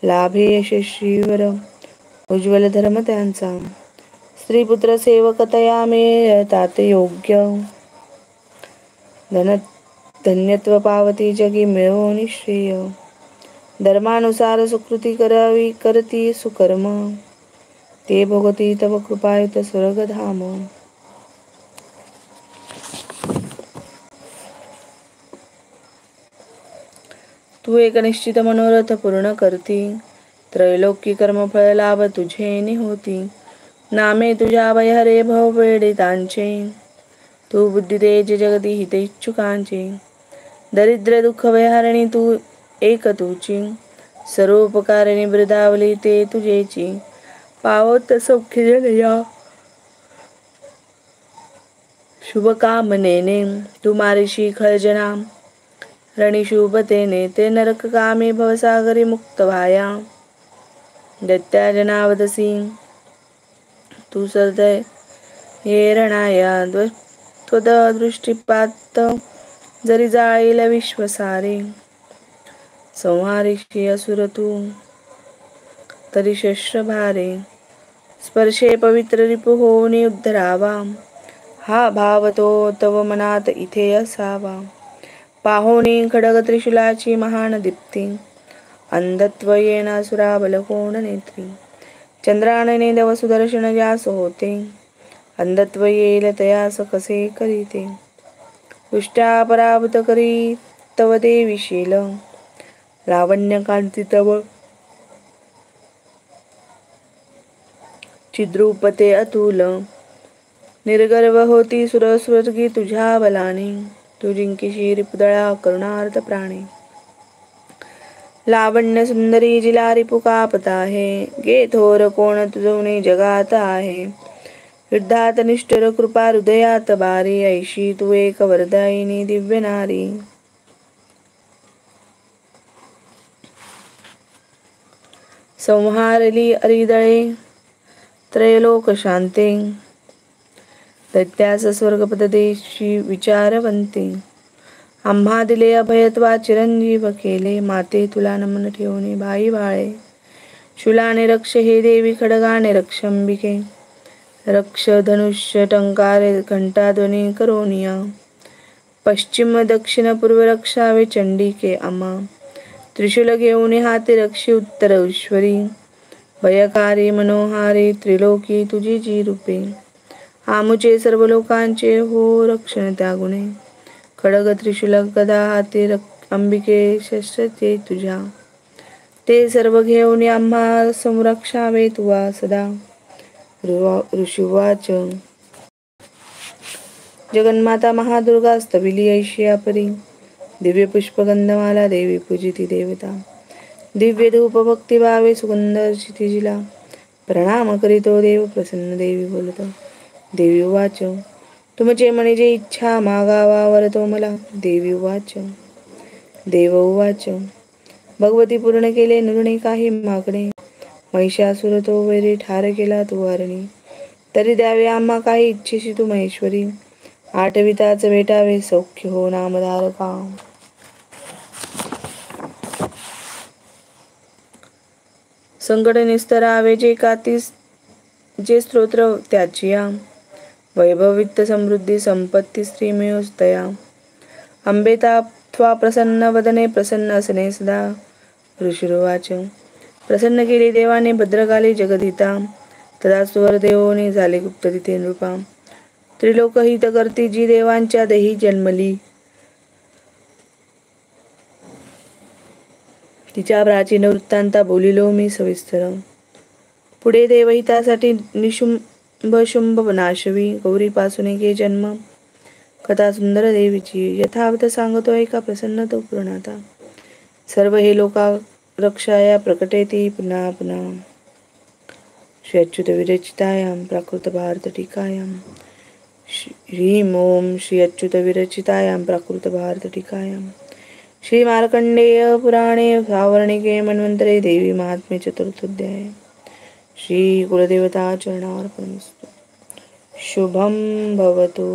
लाभे यशस्वीवर उज्ज्वल धर्म त्यांचा. स्त्रीपुत्र सेवकतया मिळतात योग्य. धन्यत्व पावती जगी मिळवून श्रेय. धर्मानुसार सुकृती करावी करती सुकर्म. ते भोगती तव कृपायुत स्वर्गधाम. तू एक निश्चित मनोरथ पूर्ण करती. त्रैलोकी कर्मफळ लाभ तुझे निहोती. नामे तुझ्या हरे भव पीडितांचे. तू बुद्धी तेज जगती हितेच्छुकांचे. दरिद्र दुःख व्यहारिणी तू एक तुची. सर्वोपकारिणी वृद्धावली ते तुझेची. पावत सौख्य जनया शुभ कामनेने. तू मारिशी खळजना रणी शुभतेने. ते नरक कामी भवसागरी मुक्त व्हाया. दैत्या जनावदसी तू सदय ये रणाया. त्वद दृष्टीपात जरी जाळील विश्वसारे. संहारिषी असुर तू तरी शस्त्र भारे. स्पर्शे पवित्र रिपु होऊनी उद्धरावा. हा भाव तो तव मनात इथे असावा. पाहोनी खडग त्रिशूलाची महान दीप्ती. अंधत्व येण असुराबल कोण नेत्री. चंद्रानने दव सुदर्शन ज्यास होते. अंधत्व येईल तयास कसे करीते. दुष्ट्या पराभूत करी तव देवीशील. लावण्य कांती तव चिद्रूपते अतुल. निर्गर्व होती सुरस्वर्गी तुझ्या बलाने. तू जिंकीशी रिपुदळा करुणार्थ प्राणे. लावण्य सुंदरी जिला रिपु कापत आहे. गे थोर कोण तुझवणे जगात आहे. युद्धात निष्ठुर कृपा हृदयात बारी. ऐशी तू एक वरदायिनी दिव्य नारी. संहारली अरिदळे त्रैलोक शांते. दैत्यास स्वर्गपद देशी विचारवंते. आम्हा दिले अभयत्वा चिरंजीव केले. माते तुला नमन ठेवणे भाई भाळे. शूलाने रक्ष हे देवी खडगाने रक्षंबिके. रक्ष धनुष्य टंकारे घंटाध्वनी करोनिया. पश्चिम दक्षिण पूर्व रक्षावे चंडिके अमा. त्रिशूल घेऊन हाती रक्षी उत्तरेश्वरी. भयकारी मनोहारी त्रिलोकी तुझी जी रूपे. आमुचे सर्व लोकांचे हो रक्षण त्या गुणे. खडग त्रिशूल गदा हाती अंबिके शस्त्र ते तुझ्या. ते सर्व घेऊन आम्हा संरक्षावे तुवा सदा. ऋषिवाच जगन्माता महादुर्गा स्तविली ऐशिया परी. दिव्य पुष्पगंधमाला देवी पूजिती देवता. दिव्य धूप भक्तिभावे सुगंध क्षितिजिला. प्रणाम करीतो देव प्रसन्न देवी बोलतो. देवी उवाच तुमचे मने जे इच्छा मागावा वरतो मला. देवी उवाच देव उवाच भगवती पूर्ण केले निर्णय काही मागणे. महिषासुर तो वैरी ठार केला तू हरणी. तरी द्यावे आम्हा काही इच्छिशी तू महेश्वरी. आठविताच भेटावे सौख्य हो नामधारका. संकट निस्तरावे जे कातीस जे स्तोत्र त्याचिया. वैभव वित्त समृद्धी संपत्ती स्त्री मिळोस्तया. अंबे त्वा प्रसन्न वदने प्रसन्न असणे सदा. ऋषिरुवाच प्रसन्न केली देवाने भद्रकाली जगदिता. तदा सुवर देवोने झाले गुप्त तिथे नृपा. त्रिलोकहित करती जी देवांच्या देही जन्मली. तिच्या प्राचीन वृत्तांता बोलिलो मी सविस्तर. पुढे देवहितासाठी निशुंभ शुंभ नाशवी. गौरीपासून घे जन्म कथा सुंदर देवीची. यथावत सांगतो ऐका प्रसन्न तो पूर्णाता. सर्व हे लोका रक्षाया प्रकटेती पुन्हा पुन्हा. श्री अच्युत विरचितायां प्राकृत भारत टीकायां. श्रीं ओम श्री अच्युत विरचितायां प्राकृत भारत टीकायां. श्री मार्कंडेय पुराणे सावर्णिके मन्वंतरे देवी महात्म्ये चतुर्थोध्याय. श्री कुलदेवता चरणार्पणमस्तु. शुभं भवतु.